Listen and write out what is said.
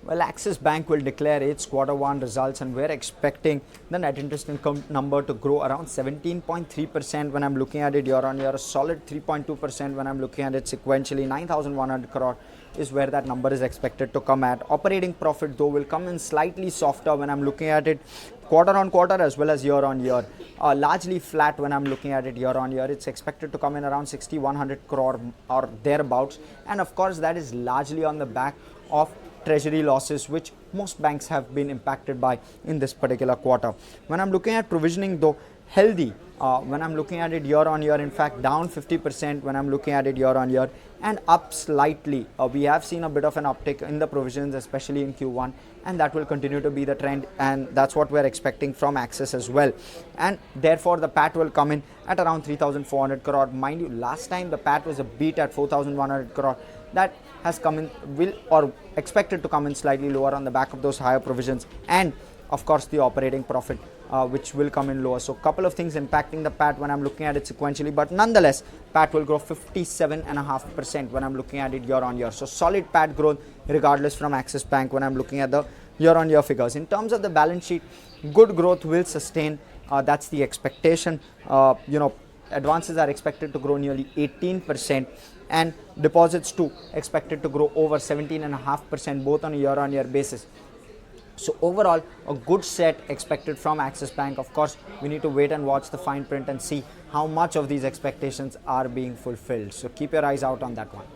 Well, Axis Bank will declare its Q1 results, and we're expecting the net interest income number to grow around 17.3% when I'm looking at it year on year, a solid 3.2% when I'm looking at it sequentially. 9,100 crore is where that number is expected to come at. Operating profit though will come in slightly softer when I'm looking at it quarter on quarter as well as year on year. Largely flat when I'm looking at it year on year. It's expected to come in around 6,100 crore or thereabouts, and of course that is largely on the back of treasury losses, which most banks have been impacted by in this particular quarter. When I'm looking at provisioning though, healthy when I'm looking at it year on year, in fact down 50% when I'm looking at it year on year, and up slightly. We have seen a bit of an uptick in the provisions, especially in Q1, and that will continue to be the trend, and that's what we're expecting from Axis as well. And therefore the PAT will come in at around 3,400 crore. Mind you, last time the PAT was a beat at 4,100 crore. That has come in, will or expected to come in slightly lower on the back of those higher provisions, and of course the operating profit which will come in lower. So couple of things impacting the PAT when I'm looking at it sequentially, but nonetheless PAT will grow 57.5% when I'm looking at it year on year. So solid PAT growth regardless from Axis Bank when I'm looking at the year on year figures. In terms of the balance sheet, good growth will sustain, that's the expectation. Advances are expected to grow nearly 18%, and deposits too expected to grow over 17.5% both on a year on year basis. So overall a good set expected from Axis Bank. Of course we need to wait and watch the fine print and see how much of these expectations are being fulfilled, so keep your eyes out on that one.